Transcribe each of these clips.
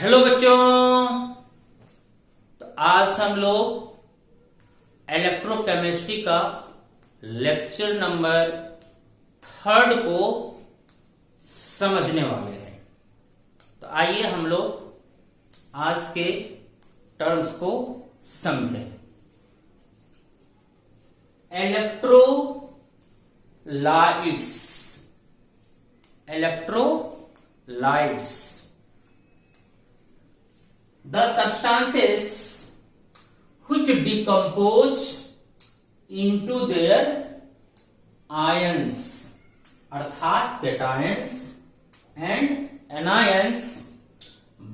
Hello बच्चों। तो आज हम लोग इलेक्ट्रोकेमिस्ट्री का लेक्चर नंबर 3 को समझने वाले हैं। तो आइए हम लोग आज के टर्म्स को समझें। Electrolytes, the substances which decompose into their ions अर्थात cations and anions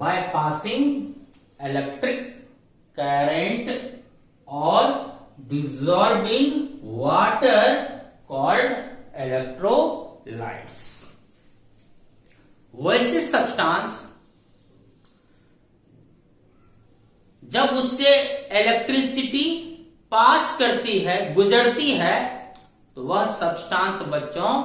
by passing electric current or dissolving water called electrolytes। वैसे सब्सटेंस जब उससे इलेक्ट्रिसिटी पास करती है, गुजरती है, तो वह सब्सटेंस बच्चों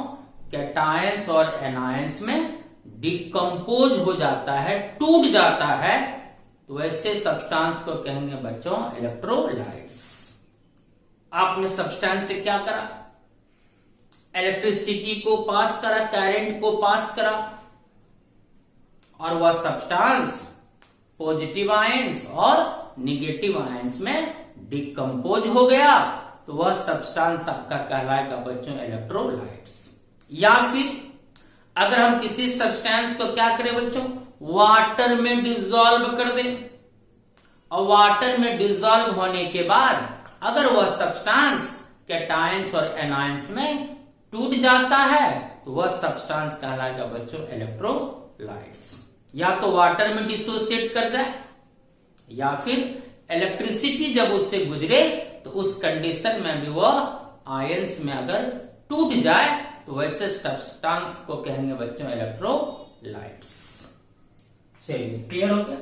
कैटायंस और एनायंस में डिकम्पोज हो जाता है, टूट जाता है। तो ऐसे सब्सटेंस को कहेंगे बच्चों इलेक्ट्रोलाइट्स। आपने सब्सटेंस से क्या करा? इलेक्ट्रिसिटी को पास करा, करंट को पास करा, और वह सब्सटेंस पॉजिटिव आयंस और निगेटिव आयंस में डिकम्पोज हो गया। तो वह सब्सटेंस आपका कहलाएगा बच्चों इलेक्ट्रोलाइट्स। या फिर अगर हम किसी सब्सटेंस को क्या करें बच्चों, वाटर में डिसॉल्व कर दें, और वाटर में डिसॉल्व होने के बाद अगर वह सब्सटेंस कैटायंस और एनायंस में टूट जाता है, तो वह सब्सटेंस कहलाएगा बच्चों इलेक्ट्रोलाइट्स। या तो वाटर में डिसोसिएट कर जाए, या फिर इलेक्ट्रिसिटी जब उससे गुजरे तो उस कंडीशन में भी वह आयंस में अगर टूट जाए, तो वैसे सब्सटेंस को कहेंगे बच्चों इलेक्ट्रोलाइट्स। चलिए क्लियर हो गया।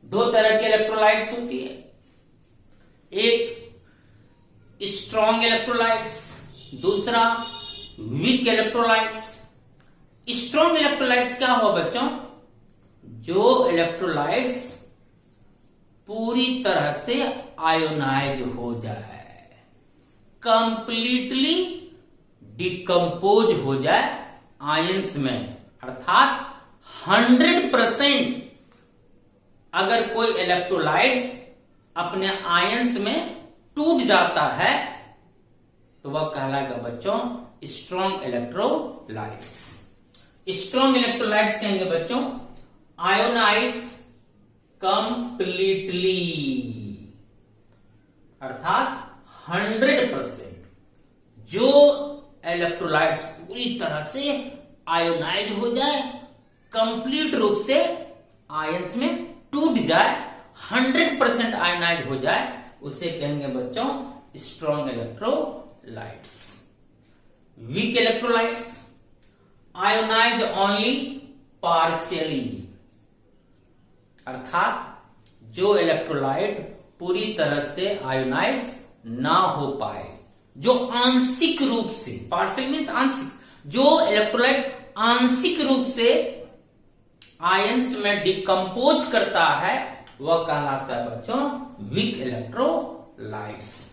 दो तरह के इलेक्ट्रोलाइट्स होती है, एक स्ट्रॉन्ग इलेक्ट्रोलाइट्स, दूसरा वीक इलेक्ट्रोलाइट्स। स्ट्रॉन्ग इलेक्ट्रोलाइट्स क्या हुआ बच्चों? जो इलेक्ट्रोलाइट्स पूरी तरह से आयोनाइज हो जाए, कंप्लीटली डिकम्पोज हो जाए आयंस में, अर्थात 100% अगर कोई इलेक्ट्रोलाइट्स अपने आयंस में टूट जाता है, तो वह कहलाएगा बच्चों स्ट्रॉन्ग इलेक्ट्रोलाइट्स। स्ट्रॉन्ग इलेक्ट्रोलाइट्स कहेंगे बच्चों आयोनाइज कंप्लीटली, अर्थात 100%। जो इलेक्ट्रोलाइट्स पूरी तरह से आयोनाइज हो जाए, कंप्लीट रूप से आयंस में टूट जाए, 100% आयोनाइज हो जाए, उसे कहेंगे बच्चों strong electrolytes. Weak electrolytes ionize only partially, अर्थात जो इलेक्ट्रोलाइट पूरी तरह से आयोनाइज ना हो पाए, जो आंशिक रूप से, पार्शियल मीन्स आंशिक, जो इलेक्ट्रोलाइट आंशिक रूप से आयंस में डिकम्पोज करता है, वह कहलाता है बच्चों weak electrolytes.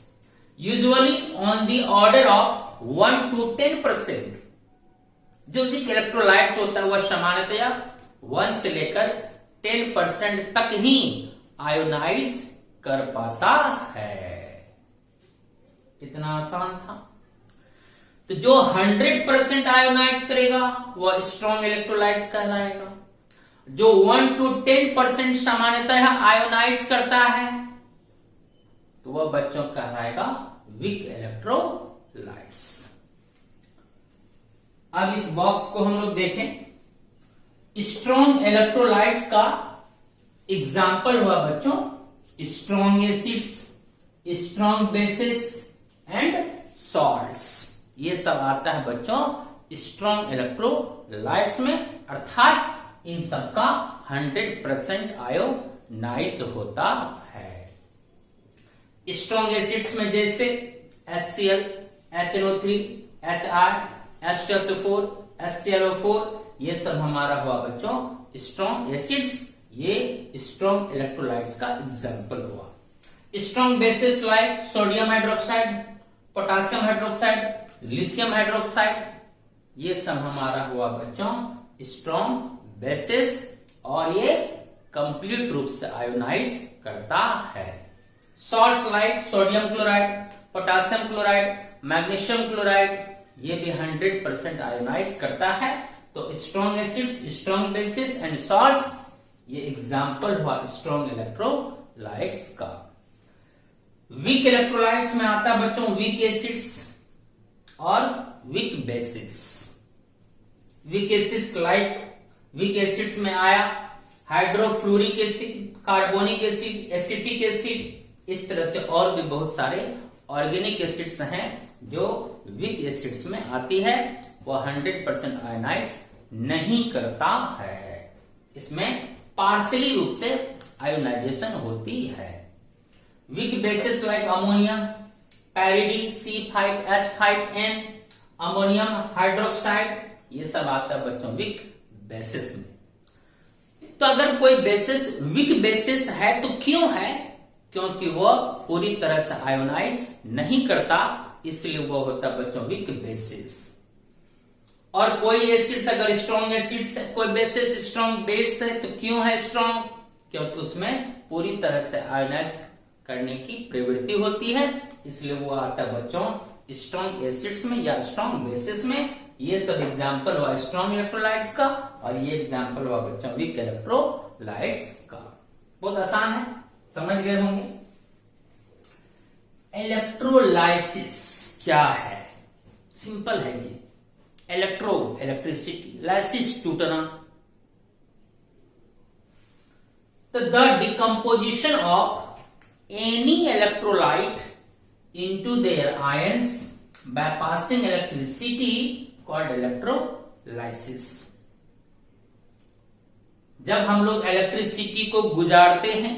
Usually on the order of 1 to 10%। जो वीक इलेक्ट्रोलाइट्स होता है वह सामान्यतया 1 से लेकर 10% तक ही आयोनाइज कर पाता है। कितना आसान था। तो जो 100% आयोनाइज करेगा वह स्ट्रॉन्ग इलेक्ट्रोलाइट्स कहलाएगा। जो 1 to 10% सामान्यतः आयोनाइज करता है, तो वह बच्चों कहलाएगा वीक इलेक्ट्रोलाइट्स। अब इस बॉक्स को हम लोग देखें। स्ट्रॉन्ग इलेक्ट्रोलाइट्स का एग्जाम्पल हुआ बच्चों strong acids, strong bases and salts. ये सब आता है बच्चों स्ट्रॉन्ग इलेक्ट्रोलाइट्स में, अर्थात इन सबका 100% आयोनाइज होता है। स्ट्रॉन्ग एसिड्स में जैसे HCl, HNO3, HI, H2SO4, HClO4, ये सब हमारा हुआ बच्चों स्ट्रॉन्ग एसिड्स, ये स्ट्रॉन्ग इलेक्ट्रोलाइट्स का एग्जाम्पल हुआ। Strong bases like sodium hydroxide, potassium hydroxide, lithium hydroxide, ये सब हमारा हुआ बच्चों स्ट्रॉन्ग बेसिस, और ये कंप्लीट रूप से आयोनाइज करता है। Salts like sodium chloride, potassium chloride, magnesium chloride, ये भी 100% आयोनाइज करता है। तो strong acids, strong bases and salts, ये एग्जाम्पल हुआ स्ट्रॉन्ग इलेक्ट्रोलाइट्स का। वीक इलेक्ट्रोलाइट्स में आता है बच्चों वीक एसिड्स और weak bases. Weak acids like weak acids में आया hydrofluoric acid, carbonic acid, acetic acid, इस तरह से और भी बहुत सारे ऑर्गेनिक एसिड्स हैं जो वीक एसिड्स में आती है। वो 100% आयोनाइज नहीं करता है, इसमें पार्शियली रूप से आयोनाइजेशन होती है। Weak bases like ammonia, pyridine C5H5N, ammonium hydroxide, ये सब आता है बच्चों वीक बेसिस में। तो अगर कोई बेसिस वीक बेसिस है तो क्यों है? क्योंकि वो पूरी तरह से आयोनाइज नहीं करता, इसलिए वो होता है बच्चों वीक बेसिस। और कोई एसिड्स अगर स्ट्रॉन्ग एसिड्स है, कोई बेसिस स्ट्रॉन्ग बेस है तो क्यों है स्ट्रॉन्ग? क्योंकि उसमें पूरी तरह से आयोनाइज करने की प्रवृत्ति होती है, इसलिए वो आता है बच्चों स्ट्रॉन्ग एसिड्स में या स्ट्रॉन्ग बेसिस में। ये सब एग्जाम्पल हुआ स्ट्रॉन्ग इलेक्ट्रोलाइट्स का, और ये एग्जाम्पल हुआ बच्चों वीक इलेक्ट्रोलाइट्स का। बहुत आसान है, समझ गए होंगे। इलेक्ट्रोलाइसिस क्या है? सिंपल है जी। इलेक्ट्रिसिटी, लाइसिस टूटना। तो the decomposition of any electrolyte into their ions by passing electricity called electrolysis। जब हम लोग इलेक्ट्रिसिटी को गुजारते हैं,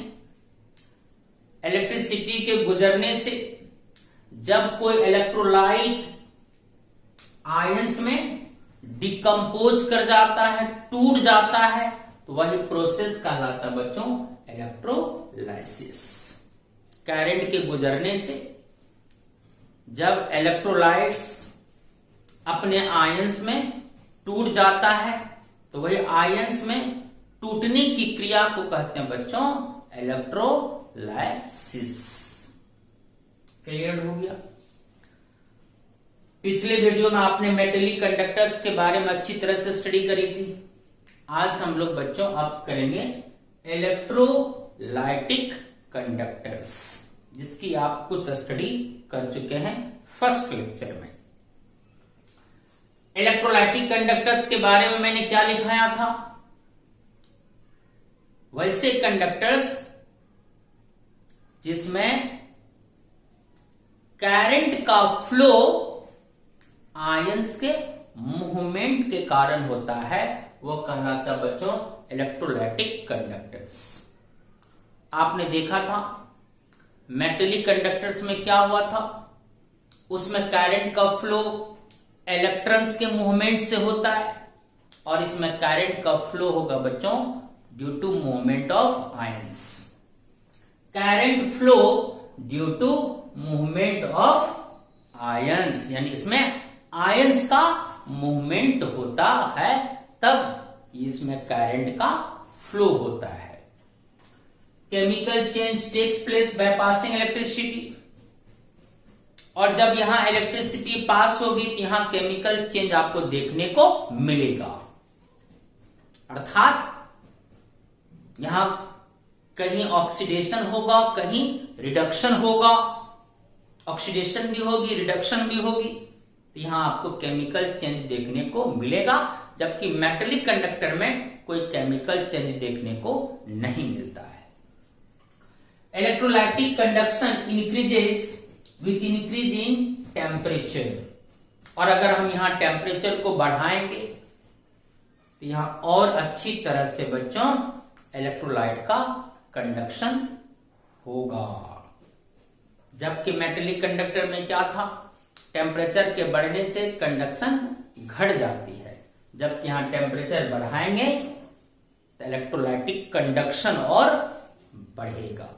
इलेक्ट्रिसिटी के गुजरने से जब कोई इलेक्ट्रोलाइट आयंस में डिकम्पोज कर जाता है, टूट जाता है, तो वही प्रोसेस कहलाता है बच्चों इलेक्ट्रोलाइसिस। करंट के गुजरने से जब इलेक्ट्रोलाइट्स अपने आयंस में टूट जाता है, तो वही आयंस में टूटने की क्रिया को कहते हैं बच्चों इलेक्ट्रोलाइसिस। क्लियर हो गया? पिछले वीडियो में आपने मेटेलिक कंडक्टर्स के बारे में अच्छी तरह से स्टडी करी थी। आज हम लोग बच्चों अब करेंगे इलेक्ट्रोलाइटिक कंडक्टर्स, जिसकी आप कुछ स्टडी कर चुके हैं फर्स्ट लेक्चर में। इलेक्ट्रोलाइटिक कंडक्टर्स के बारे में मैंने क्या लिखाया था? वैसे कंडक्टर्स जिसमें करंट का फ्लो आयंस के मूवमेंट के कारण होता है, वो कहलाता बच्चों इलेक्ट्रोलाइटिक कंडक्टर्स। आपने देखा था मेटेलिक कंडक्टर्स में क्या हुआ था, उसमें करंट का फ्लो इलेक्ट्रॉन्स के मूवमेंट से होता है, और इसमें करंट का फ्लो होगा बच्चों due to movement of ions. Current flow due to movement of ions, यानी इसमें आयंस का मूवमेंट होता है, तब इसमें करंट का फ्लो होता है। Chemical change takes place by passing electricity, और जब यहां इलेक्ट्रिसिटी पास होगी तो यहां केमिकल चेंज आपको देखने को मिलेगा। अर्थात यहां कहीं ऑक्सीडेशन होगा, कहीं रिडक्शन होगा। ऑक्सीडेशन भी होगी, रिडक्शन भी होगी, तो यहां आपको केमिकल चेंज देखने को मिलेगा, जबकि मेटेलिक कंडक्टर में कोई केमिकल चेंज देखने को नहीं मिलता है। Electrolytic conduction increases with increase in temperature, और अगर हम यहां टेम्परेचर को बढ़ाएंगे तो यहां और अच्छी तरह से बच्चों इलेक्ट्रोलाइट का कंडक्शन होगा। जबकि मेटेलिक कंडक्टर में क्या था, टेम्परेचर के बढ़ने से कंडक्शन घट जाती है, जबकि यहां टेम्परेचर बढ़ाएंगे इलेक्ट्रोलाइटिक कंडक्शन और बढ़ेगा।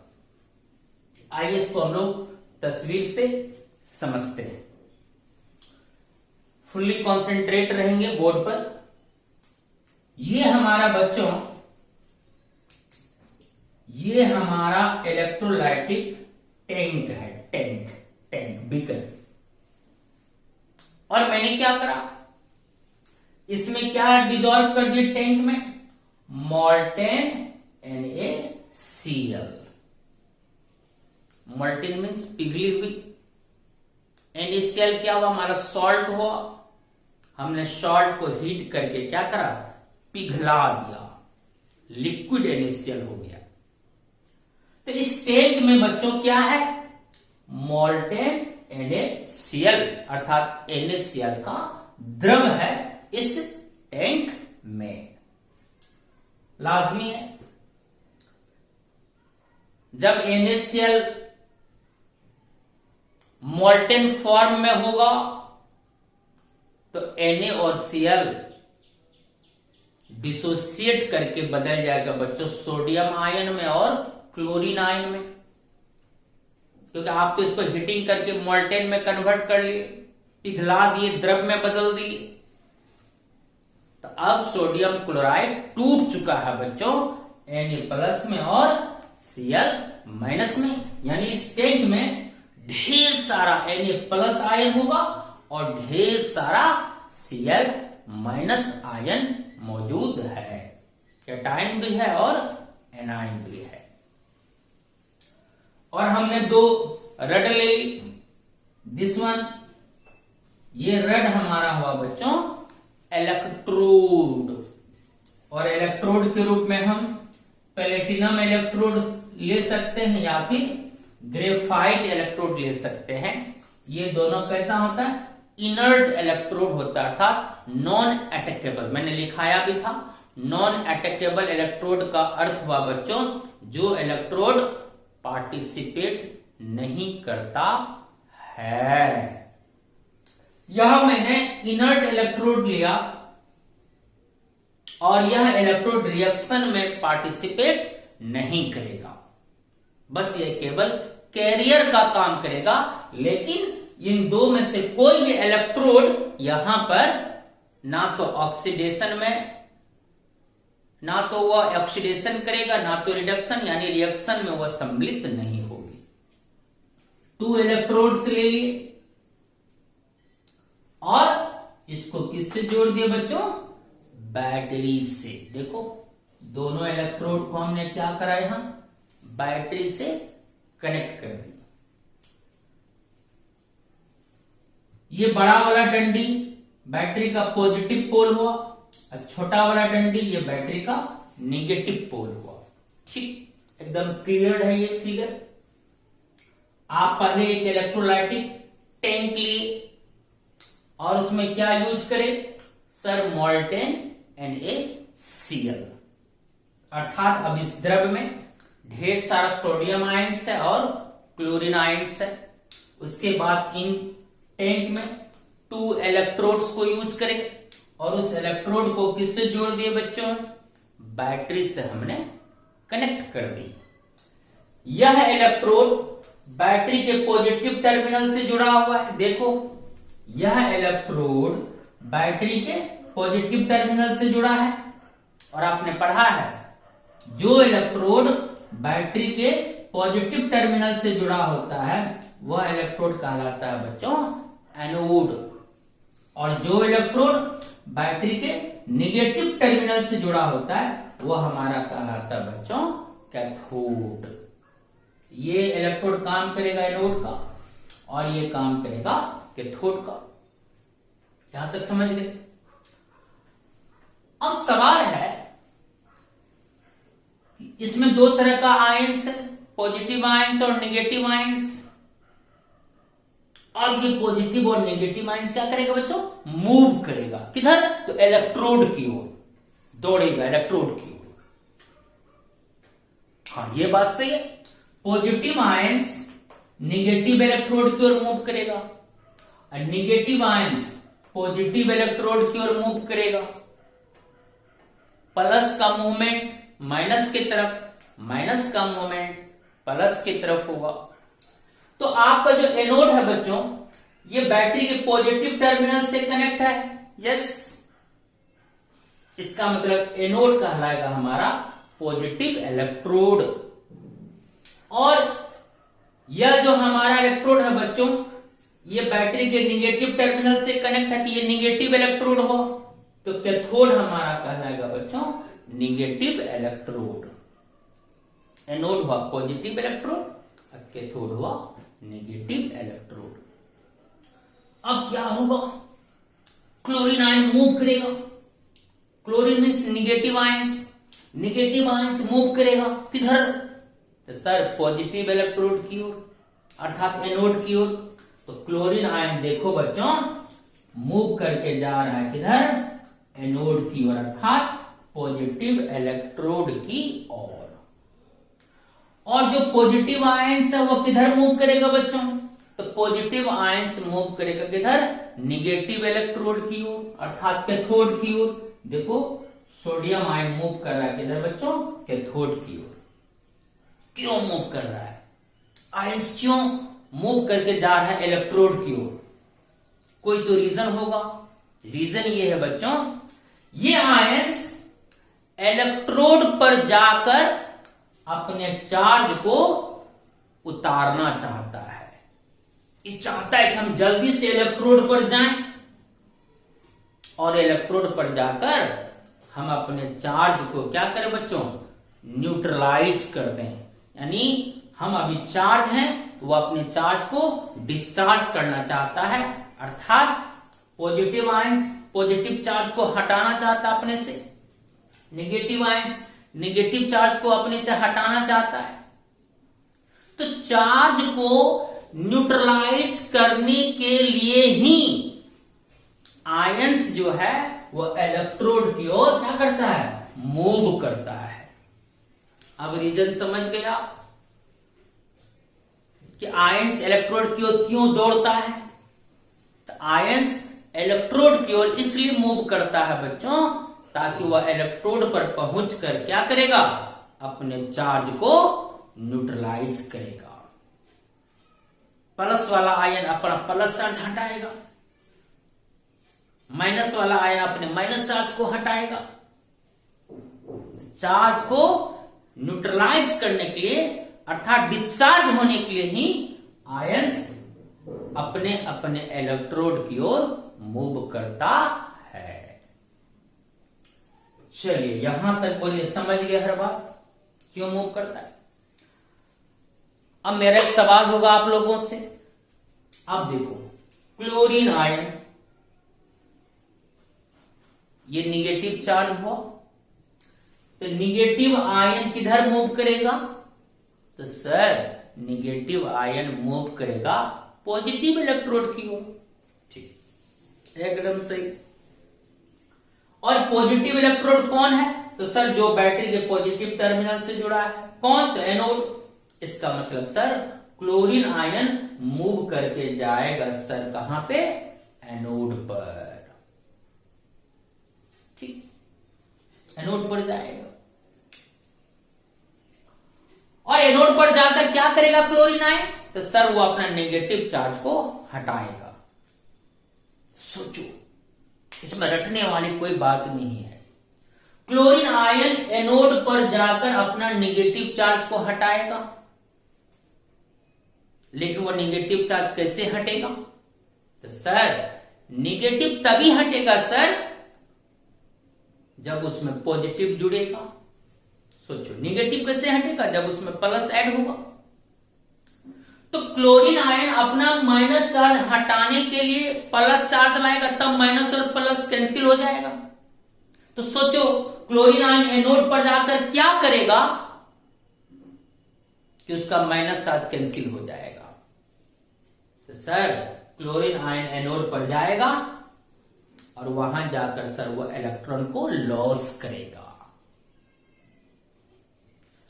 आइए इसको हम लोग तस्वीर से समझते हैं। फुल्ली कॉन्सेंट्रेट रहेंगे बोर्ड पर। ये हमारा बच्चों, ये हमारा इलेक्ट्रोलाइटिक टैंक है, टैंक बीकर। और मैंने क्या करा, इसमें क्या डिसॉल्व कर दिया टैंक में, मॉल्टेन NaCl। मॉल्टेन मीन्स पिघली हुई, NaCl क्या हुआ, हमारा सॉल्ट हुआ। हमने सॉल्ट को हीट करके क्या करा, पिघला दिया, लिक्विड NaCl हो गया। तो इस टैंक में बच्चों क्या है, मॉल्टेन NaCl अर्थात NaCl का द्रव है इस टैंक में। लाजमी है जब NaCl मॉल्टेन फॉर्म में होगा तो Na और Cl डिसोसिएट करके बदल जाएगा बच्चों सोडियम आयन में और क्लोरीन आयन में, क्योंकि आप तो इसको हीटिंग करके मॉल्टेन में कन्वर्ट कर लिए, पिघला दिए, द्रव में बदल दिए। तो अब सोडियम क्लोराइड टूट चुका है बच्चों Na+ में और Cl- में, यानी इस टैंक में ढेर सारा Na+ आयन होगा और ढेर सारा Cl- आयन मौजूद है। कैटायन भी है और एनायन भी है। और हमने दो रड ले ली, दिस वन, ये रड हमारा हुआ बच्चों इलेक्ट्रोड। और इलेक्ट्रोड के रूप में हम प्लेटिनम इलेक्ट्रोड ले सकते हैं या फिर ग्रेफाइट इलेक्ट्रोड ले सकते हैं। ये दोनों कैसा होता है, इनर्ट इलेक्ट्रोड होता है अर्थात नॉन अटैकेबल। मैंने लिखाया भी था, नॉन अटैकेबल इलेक्ट्रोड का अर्थ हुआ बच्चों जो इलेक्ट्रोड पार्टिसिपेट नहीं करता है। यह मैंने इनर्ट इलेक्ट्रोड लिया और यह इलेक्ट्रोड रिएक्शन में पार्टिसिपेट नहीं करेगा, बस यह केवल कैरियर का काम करेगा। लेकिन इन दो में से कोई भी इलेक्ट्रोड यहां पर ना तो ऑक्सीडेशन में, ना तो वह ऑक्सीडेशन करेगा ना तो रिडक्शन, यानी रिएक्शन में वह सम्मिलित नहीं होगी। 2 इलेक्ट्रोड्स ले लिए और इसको किससे जोड़ दिए बच्चों, बैटरी से। देखो दोनों इलेक्ट्रोड को हमने क्या करा, यहां बैटरी से कनेक्ट कर दिया। ये बड़ा वाला डंडी बैटरी का पॉजिटिव पोल हुआ और छोटा वाला डंडी ये बैटरी का नेगेटिव पोल हुआ। ठीक, एकदम क्लियर है ये फिगर। आप पहले एक इलेक्ट्रोलाइटिक टैंक लिए और उसमें क्या यूज करें सर, मॉल्टेन NaCl, अर्थात अब इस द्रव में ढेर सारा सोडियम आयंस है और क्लोरीन आयंस है। उसके बाद इन टैंक में 2 इलेक्ट्रोड्स को यूज करें और उस इलेक्ट्रोड को किससे जोड़ दिए बच्चों, बैटरी से हमने कनेक्ट कर दी। यह इलेक्ट्रोड बैटरी के पॉजिटिव टर्मिनल से जुड़ा हुआ है। देखो यह इलेक्ट्रोड बैटरी के पॉजिटिव टर्मिनल से जुड़ा है और आपने पढ़ा है जो इलेक्ट्रोड बैटरी के पॉजिटिव टर्मिनल से जुड़ा होता है वह इलेक्ट्रोड कहलाता है बच्चों एनोड, और जो इलेक्ट्रोड बैटरी के नेगेटिव टर्मिनल से जुड़ा होता है वह हमारा कहलाता है बच्चों कैथोड। ये इलेक्ट्रोड काम करेगा एनोड का और ये काम करेगा कैथोड का। यहां तक समझ गए। अब सवाल है कि इसमें 2 तरह का आयंस है, पॉजिटिव आयंस और नेगेटिव आयंस। अब ये पॉजिटिव और नेगेटिव आयंस क्या करेगा बच्चों, मूव करेगा। किधर, तो इलेक्ट्रोड की ओर दौड़ेगा, इलेक्ट्रोड की ओर। हाँ ये बात सही है, पॉजिटिव आयंस नेगेटिव इलेक्ट्रोड की ओर मूव करेगा और नेगेटिव आयंस पॉजिटिव इलेक्ट्रोड की ओर मूव करेगा। प्लस का मूवमेंट माइनस की तरफ, माइनस का मोमेंट प्लस की तरफ होगा। तो आपका जो एनोड है बच्चों, ये बैटरी के पॉजिटिव टर्मिनल से कनेक्ट है। यस, इसका मतलब एनोड कहलाएगा हमारा पॉजिटिव इलेक्ट्रोड। और यह जो हमारा इलेक्ट्रोड है बच्चों, ये बैटरी के निगेटिव टर्मिनल से कनेक्ट है, तो ये निगेटिव इलेक्ट्रोड हो। तो कैथोड हमारा कहलाएगा बच्चों निगेटिव इलेक्ट्रोड। एनोड हुआ पॉजिटिव इलेक्ट्रोड और कैथोड हुआ नेगेटिव इलेक्ट्रोड। अब क्या होगा, क्लोरीन आयन मूव करेगा। Chlorine means negative ions, negative ions move करेगा किधर, तो सर पॉजिटिव इलेक्ट्रोड की ओर, अर्थात एनोड की ओर। तो क्लोरीन आयन देखो बच्चों मूव करके जा रहा है किधर, एनोड की ओर, अर्थात पॉजिटिव इलेक्ट्रोड की ओर। और जो पॉजिटिव आयंस है वो किधर मूव करेगा बच्चों, तो पॉजिटिव आयंस मूव करेगा किधर, निगेटिव इलेक्ट्रोड की ओर, अर्थात कैथोड की ओर। देखो सोडियम आयन मूव कर रहा है किधर बच्चों, कैथोड की ओर। क्यों मूव कर रहा है, आयंस क्यों मूव करके जा रहा है इलेक्ट्रोड की ओर, कोई तो रीजन होगा। रीजन ये है बच्चों, ये आयंस इलेक्ट्रोड पर जाकर अपने चार्ज को उतारना चाहता है। ये चाहता है कि हम जल्दी से इलेक्ट्रोड पर जाएं और इलेक्ट्रोड पर जाकर हम अपने चार्ज को क्या करें बच्चों, न्यूट्रलाइज कर दें। यानी हम अभी चार्ज हैं, वो अपने चार्ज को डिस्चार्ज करना चाहता है, अर्थात पॉजिटिव आयंस पॉजिटिव चार्ज को हटाना चाहता है अपने से, नेगेटिव आयंस नेगेटिव चार्ज को अपने से हटाना चाहता है। तो चार्ज को न्यूट्रलाइज करने के लिए ही आयंस जो है वो इलेक्ट्रोड की ओर क्या करता है, मूव करता है। अब रीजन समझ गया कि आयंस इलेक्ट्रोड की ओर क्यों दौड़ता है। तो आयंस इलेक्ट्रोड की ओर इसलिए मूव करता है बच्चों, ताकि वह इलेक्ट्रोड पर पहुंचकर क्या करेगा, अपने चार्ज को न्यूट्रलाइज करेगा। प्लस वाला आयन अपना प्लस चार्ज हटाएगा, माइनस वाला आयन अपने माइनस चार्ज को हटाएगा। चार्ज को न्यूट्रलाइज करने के लिए, अर्थात डिस्चार्ज होने के लिए ही आयंस अपने अपने इलेक्ट्रोड की ओर मूव करता है। चलिए यहां तक बोलिए, समझ गए हर बात क्यों मूव करता है। अब मेरा एक सवाल होगा आप लोगों से, अब देखो क्लोरीन आयन ये निगेटिव चार्ज हुआ, तो निगेटिव आयन किधर मूव करेगा, तो सर निगेटिव आयन मूव करेगा पॉजिटिव इलेक्ट्रोड की ओर। ठीक, एकदम सही। और पॉजिटिव इलेक्ट्रोड कौन है, तो सर जो बैटरी के पॉजिटिव टर्मिनल से जुड़ा है, कौन, तो एनोड। इसका मतलब सर क्लोरीन आयन मूव करके जाएगा सर कहां पे, एनोड पर। ठीक, एनोड पर जाएगा और एनोड पर जाकर क्या करेगा क्लोरीन आयन, तो सर वो अपना नेगेटिव चार्ज को हटाएगा। सोचो, इसमें रटने वाली कोई बात नहीं है। क्लोरीन आयन एनोड पर जाकर अपना नेगेटिव चार्ज को हटाएगा, लेकिन वो नेगेटिव चार्ज कैसे हटेगा, तो सर नेगेटिव तभी हटेगा सर जब उसमें पॉजिटिव जुड़ेगा। सोचो नेगेटिव कैसे हटेगा, जब उसमें प्लस ऐड होगा। तो क्लोरीन आयन अपना माइनस चार्ज हटाने के लिए प्लस चार्ज लाएगा, तब माइनस और प्लस कैंसिल हो जाएगा। तो सोचो क्लोरीन आयन एनोड पर जाकर क्या करेगा कि उसका माइनस चार्ज कैंसिल हो जाएगा। तो सर क्लोरीन आयन एनोड पर जाएगा और वहां जाकर सर वो इलेक्ट्रॉन को लॉस करेगा।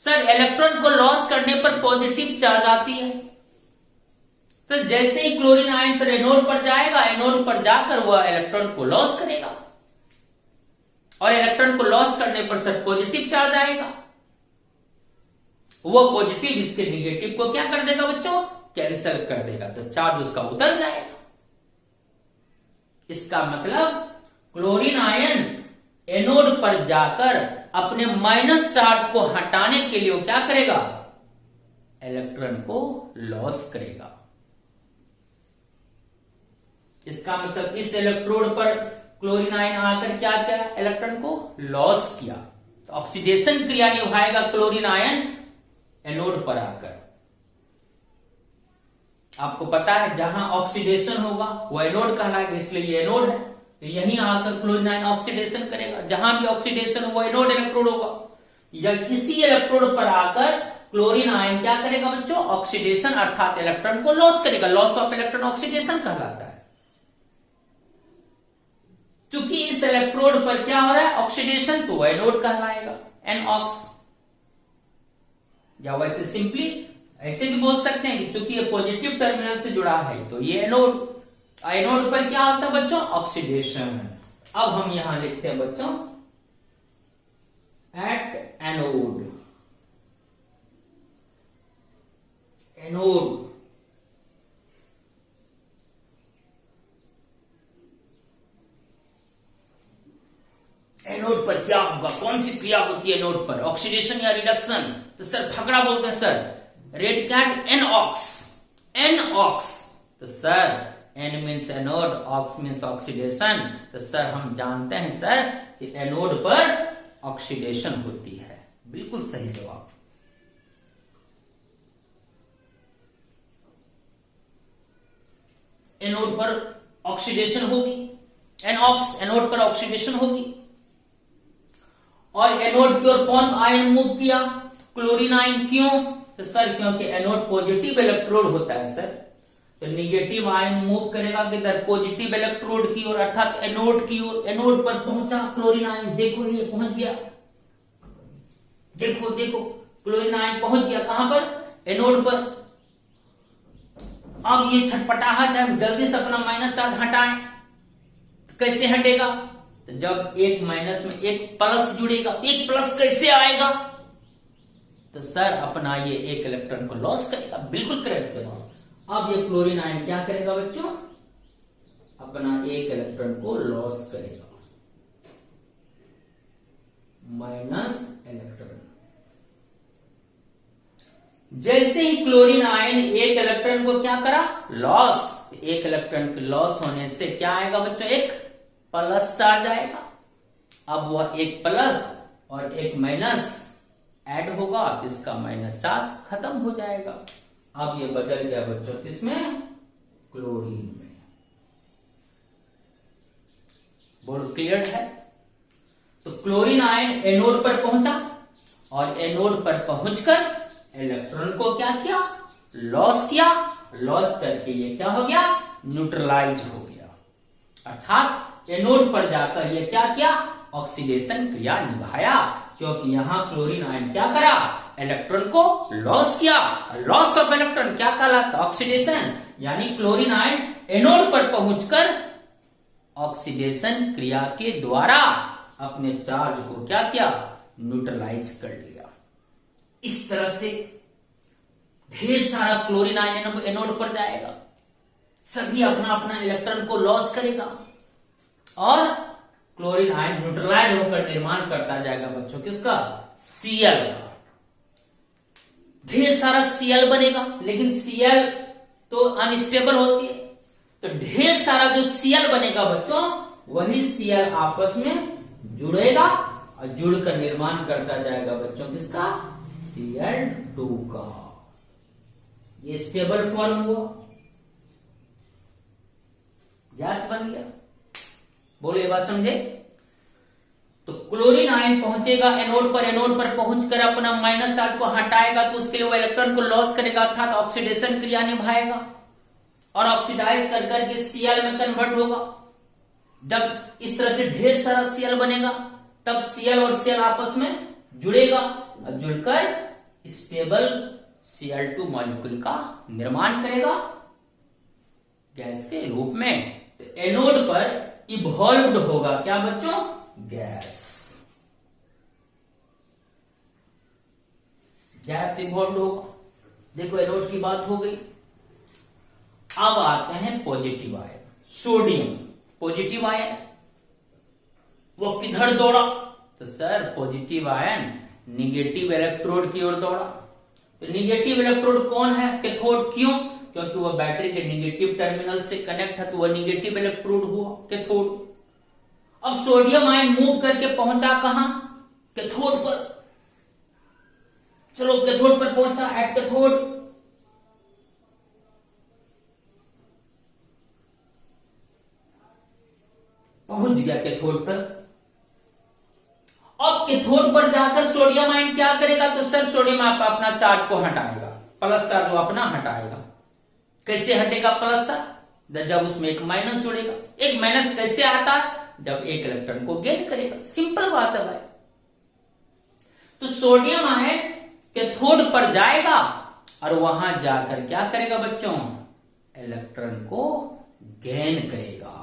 सर इलेक्ट्रॉन को लॉस करने पर पॉजिटिव चार्ज आती है, तो जैसे ही क्लोरीन आयन सर एनोड पर जाएगा, एनोड पर जाकर वह इलेक्ट्रॉन को लॉस करेगा और इलेक्ट्रॉन को लॉस करने पर सर पॉजिटिव चार्ज आएगा, वो पॉजिटिव इसके निगेटिव को क्या कर देगा बच्चों, कैंसिल कर देगा, तो चार्ज उसका उतर जाएगा। इसका मतलब क्लोरीन आयन एनोड पर जाकर अपने माइनस चार्ज को हटाने के लिए क्या करेगा, इलेक्ट्रॉन को लॉस करेगा। इसका मतलब इस इलेक्ट्रोड पर क्लोरीन आयन आकर क्या किया, इलेक्ट्रॉन को लॉस किया, तो ऑक्सीडेशन क्रिया निभाएगा क्लोरीन आयन एनोड पर आकर। आपको पता है जहां ऑक्सीडेशन होगा वो एनोड कहलाएगा, इसलिए ये एनोड है, तो यहीं आकर क्लोरीन आयन ऑक्सीडेशन करेगा। जहां भी ऑक्सीडेशन होगा एनोड इलेक्ट्रोड होगा, या इसी इलेक्ट्रोड पर आकर क्लोरीन आयन क्या करेगा बच्चों, ऑक्सीडेशन अर्थात इलेक्ट्रॉन को लॉस करेगा। लॉस ऑफ इलेक्ट्रॉन ऑक्सीडेशन कहलाता है। चूंकि इस इलेक्ट्रोड पर क्या हो रहा है, ऑक्सीडेशन, तो वो एनोड कहलाएगा, एनऑक्स। या वैसे सिंपली ऐसे भी बोल सकते हैं कि चूंकि ये पॉजिटिव टर्मिनल से जुड़ा है तो ये एनोड, एनोड पर क्या होता है बच्चों, ऑक्सीडेशन। अब हम यहां लिखते हैं बच्चों एट एनोड, एनोड एनोड पर क्या होगा, कौन सी क्रिया होती है एनोड पर, ऑक्सीडेशन या रिडक्शन। तो सर फकड़ा बोलते हैं sir, red cat an ox, an ox. तो sir an means anode, ox means oxidation. तो सर हम जानते हैं सर कि एनोड पर ऑक्सीडेशन होती है। बिल्कुल सही जवाब। एनोड पर ऑक्सीडेशन होगी, एनऑक्स, एनोड पर ऑक्सीडेशन होगी। और एनोड की ओर कौन आयन मूव किया, क्लोरीन आयन। क्यों, तो सर क्योंकि एनोड पॉजिटिव इलेक्ट्रोड होता है सर, तो निगेटिव आयन मूव करेगा किधर, पॉजिटिव इलेक्ट्रोड की ओर अर्थात एनोड की ओर। एनोड पर पहुंचा क्लोरीन आयन, देखो ये पहुंच गया, देखो देखो क्लोरीन आयन पहुंच गया कहां पर, एनोड पर। अब ये छटपटाहट है, जल्दी से अपना माइनस चार्ज हटाएं। तो कैसे हटेगा, तो जब एक माइनस में एक प्लस जुड़ेगा। एक प्लस कैसे आएगा, तो सर अपना ये एक इलेक्ट्रॉन को लॉस करेगा। बिल्कुल करेक्ट जवाब। अब ये क्लोरीन आयन क्या करेगा बच्चों, अपना एक इलेक्ट्रॉन को लॉस करेगा, माइनस इलेक्ट्रॉन। जैसे ही क्लोरीन आयन एक इलेक्ट्रॉन को क्या करा, लॉस, एक इलेक्ट्रॉन के लॉस होने से क्या आएगा बच्चों, एक प्लस चार्ज आएगा। अब वह एक प्लस और एक माइनस ऐड होगा तो इसका माइनस चार्ज खत्म हो जाएगा। अब ये बदल गया बच्चों किसमें, क्लोरीन में। बोलो क्लियर है। तो क्लोरीन आयन एनोड पर पहुंचा और एनोड पर पहुंचकर इलेक्ट्रॉन को क्या किया, लॉस किया। लॉस करके ये क्या हो गया, न्यूट्रलाइज हो गया। अर्थात एनोड पर जाकर ये क्या किया, ऑक्सीडेशन क्रिया निभाया। क्योंकि यहां क्लोरीन आयन क्या करा, इलेक्ट्रॉन को लॉस किया। लॉस ऑफ इलेक्ट्रॉन क्या कहलाता, ऑक्सीडेशन। यानी क्लोरीन आयन एनोड पर पहुंचकर ऑक्सीडेशन क्रिया के द्वारा अपने चार्ज को क्या किया, न्यूट्रलाइज कर लिया। इस तरह से ढेर सारा क्लोरीन आयन एनोड पर जाएगा, सभी अपना अपना इलेक्ट्रॉन को लॉस करेगा और क्लोरीन आयन न्यूट्रलाइज होकर निर्माण करता जाएगा बच्चों किसका, Cl का। ढेर सारा Cl बनेगा, लेकिन Cl तो अनस्टेबल होती है, तो ढेर सारा जो Cl बनेगा बच्चों, वही Cl आपस में जुड़ेगा और जुड़कर निर्माण करता जाएगा बच्चों किसका, Cl2 का। ये स्टेबल फॉर्म हुआ, गैस बन गया। बोलो ये बात समझे। तो क्लोरीन आयन पहुंचेगा एनोड पर, एनोड पर पहुंचकर अपना माइनस चार्ज को हटाएगा, तो उसके लिए वो इलेक्ट्रॉन को लॉस करेगा अर्थात ऑक्सीडेशन क्रिया निभाएगा और ऑक्सीडाइज कर करके Cl में कन्वर्ट होगा। जब इस तरह से ढेर सारा Cl बनेगा तब Cl और Cl आपस में जुड़ेगा और जुड़कर स्टेबल Cl2 मॉलिक्यूल का निर्माण करेगा गैस के रूप में। तो एनोड पर इवॉल्व्ड होगा क्या बच्चों, गैस। गैस इवॉल्व होगा। देखो एनोड की बात हो गई। अब आते हैं positive ion. Sodium positive ion, वो किधर दौड़ा? तो sir positive ion negative electrode की ओर दौड़ा। तो निगेटिव इलेक्ट्रोड कौन है? कैथोड। क्यों? क्योंकि वह बैटरी के निगेटिव टर्मिनल से कनेक्ट है, तो वह निगेटिव इलेक्ट्रोड हुआ, कैथोड। अब सोडियम आयन मूव करके पहुंचा कहां? कैथोड पर। चलो कैथोड पर पहुंचा, एट कैथोड। पहुंच गया कैथोड पर। अब कैथोड पर जाकर सोडियम आयन क्या करेगा? तो सर सोडियम अपना चार्ज को हटाएगा, प्लस चार्ज वो अपना हटाएगा। कैसे हटेगा प्लस चार्ज? जब उसमें एक माइनस जुड़ेगा। एक माइनस कैसे आता है? जब एक इलेक्ट्रॉन को गेन करेगा। सिंपल बात है भाई। तो सोडियम आयन कैथोड पर जाएगा और वहां जाकर क्या करेगा बच्चों? इलेक्ट्रॉन को गेन करेगा।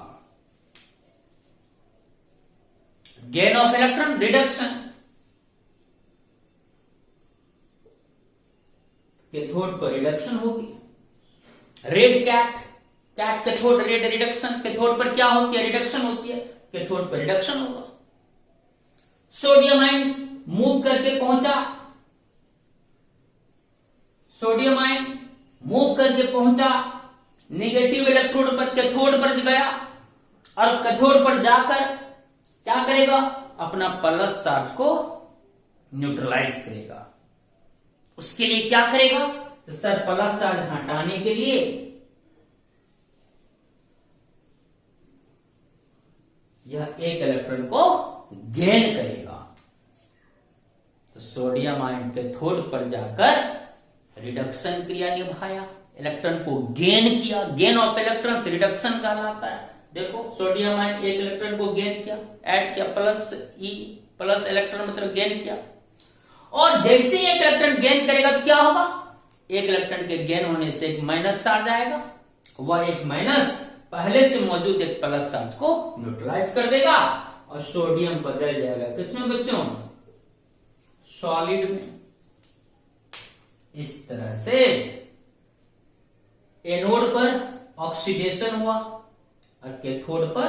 Gain of electron, reduction. Cathode पर रिडक्शन होगी। Red cat, cat cathode, red reduction. Cathode पर क्या होती है? रिडक्शन होती है। कैथोड पर रिडक्शन होगा। सोडियम आयन मूव करके पहुंचा, सोडियम आयन मूव करके पहुंचा निगेटिव इलेक्ट्रोड पर, कैथोड पर गया और कैथोड पर जाकर क्या करेगा? अपना प्लस चार्ज को न्यूट्रलाइज करेगा। उसके लिए क्या करेगा? तो सर प्लस चार्ज हटाने के लिए यह एक इलेक्ट्रॉन को गेन करेगा। तो सोडियम आयन कैथोड पर जाकर रिडक्शन क्रिया निभाया, इलेक्ट्रॉन को गेन किया। गेन ऑफ इलेक्ट्रॉन रिडक्शन कहलाता है। देखो सोडियम आयन एक इलेक्ट्रॉन को गेन किया, ऐड किया, प्लस ई प्लस इलेक्ट्रॉन मतलब गेन किया। और जैसे ही एक इलेक्ट्रॉन गेन करेगा तो क्या होगा? एक इलेक्ट्रॉन के गेन होने से एक माइनस चार्ज आएगा। वह एक माइनस पहले से मौजूद एक प्लस चार्ज को न्यूट्रलाइज कर देगा और सोडियम बदल जाएगा किसमें बच्चों? सॉलिड में। इस तरह से एनोड पर ऑक्सीडेशन हुआ और कैथोड पर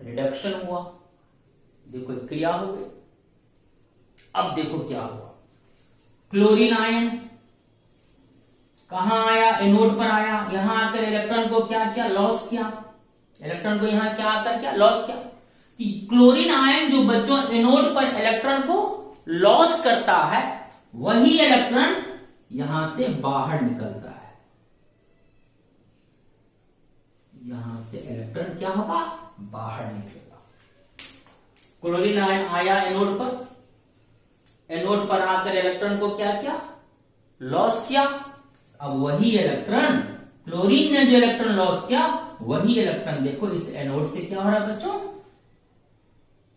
रिडक्शन हुआ। देखो क्रिया हो गई। अब देखो क्या हुआ। क्लोरीन आयन कहां आया? एनोड पर आया। यहां आकर इलेक्ट्रॉन को क्या किया? लॉस किया। इलेक्ट्रॉन को यहां क्या आकर क्या? लॉस किया। क्लोरीन आयन जो बच्चों एनोड पर इलेक्ट्रॉन को लॉस करता है, वही इलेक्ट्रॉन यहां से बाहर निकलता है। यहां से इलेक्ट्रॉन क्या होगा? बाहर निकलेगा। क्लोरीन आयन आया एनोड पर, एनोड पर आकर इलेक्ट्रॉन को क्या किया? लॉस किया। अब वही इलेक्ट्रॉन, क्लोरीन ने जो इलेक्ट्रॉन लॉस किया, वही इलेक्ट्रॉन देखो इस एनोड से क्या हो रहा है बच्चों?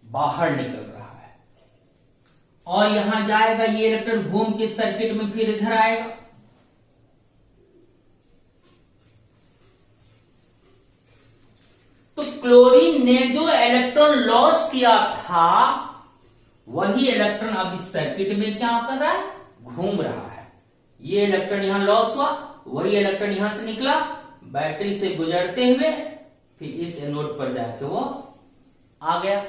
बाहर निकल रहा है। और यहां जाएगा ये इलेक्ट्रॉन घूम के सर्किट में फिर इधर आएगा। तो क्लोरीन ने जो इलेक्ट्रॉन लॉस किया था, वही इलेक्ट्रॉन अब इस सर्किट में क्या कर रहा है? घूम रहा है। ये इलेक्ट्रॉन यहां लॉस हुआ, वही इलेक्ट्रॉन यहां से निकला, बैटरी से गुजरते हुए फिर इस एनोड पर जाके वो आ गया।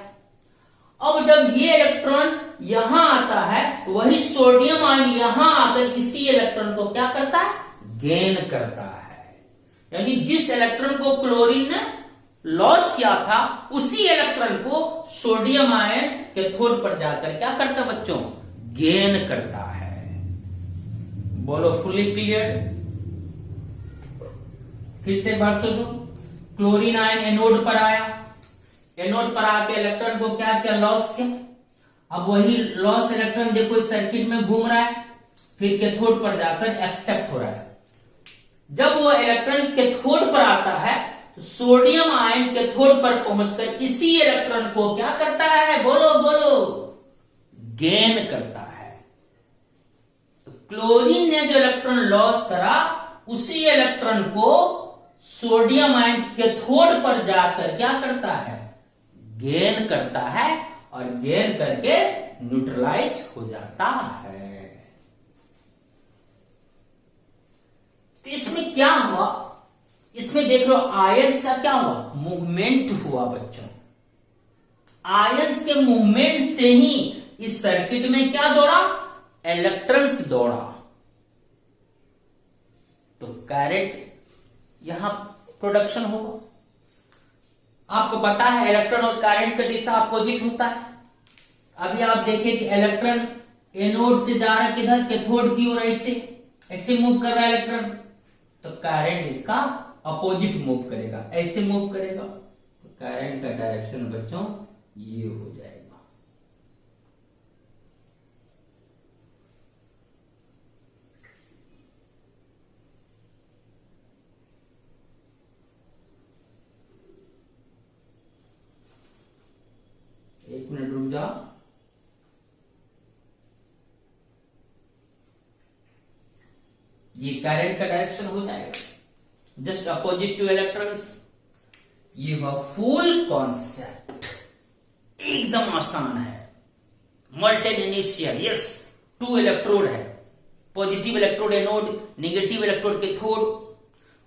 अब जब ये इलेक्ट्रॉन यहां आता है, तो वही सोडियम आयन यहां आकर इसी इलेक्ट्रॉन को क्या करता है? गेन करता है। यानी जिस इलेक्ट्रॉन को क्लोरीन ने लॉस किया था, उसी इलेक्ट्रॉन को सोडियम आयन कैथोड पर जाकर क्या करता है बच्चों? गेन करता है। बोलो फुली क्लियर? फिर से बात सुनो। क्लोरीन आयन एनोड पर आया, एनोड पर आके इलेक्ट्रॉन को क्या किया? लॉस किया। अब वही लॉस इलेक्ट्रॉन देखो इस सर्किट में घूम रहा है, फिर कैथोड पर जाकर एक्सेप्ट हो रहा है। जब वो इलेक्ट्रॉन कैथोड पर आता है, तो सोडियम आयन कैथोड पर पहुंचकर इसी इलेक्ट्रॉन को क्या करता है? बोलो बोलो, गेन करता है। तो क्लोरीन ने जो इलेक्ट्रॉन लॉस करा, उसी इलेक्ट्रॉन को सोडियम आयन कैथोड पर जाकर क्या करता है? गेन करता है और गेन करके न्यूट्रलाइज हो जाता है। क्या हुआ, इसमें देख लो आयंस का क्या हुआ, मूवमेंट हुआ बच्चों। आयंस के मूवमेंट से ही इस सर्किट में क्या दौड़ा, इलेक्ट्रॉन्स दौड़ा, तो करंट यहां प्रोडक्शन होगा। आपको पता है इलेक्ट्रॉन और करंट का दिशा अपोजिट होता है। अभी आप देखें कि इलेक्ट्रॉन एनोड से जा रहा है किधर, कैथोड की ओर, ऐसे ऐसे मूव कर रहा है इलेक्ट्रॉन, तो करंट इसका अपोजिट मूव करेगा, ऐसे मूव करेगा, तो करंट का डायरेक्शन बच्चों ये हो जाएगा। एक मिनट रुक जाओ। ये करंट का डायरेक्शन हो जाएगा जस्ट अपोजिट टू इलेक्ट्रॉन्स। ये हुआ फुल कॉन्सेप्ट, एकदम आसान है। मोल्टेन इनिशियल, यस, 2 इलेक्ट्रोड है, positive electrode anode, negative electrode cathode.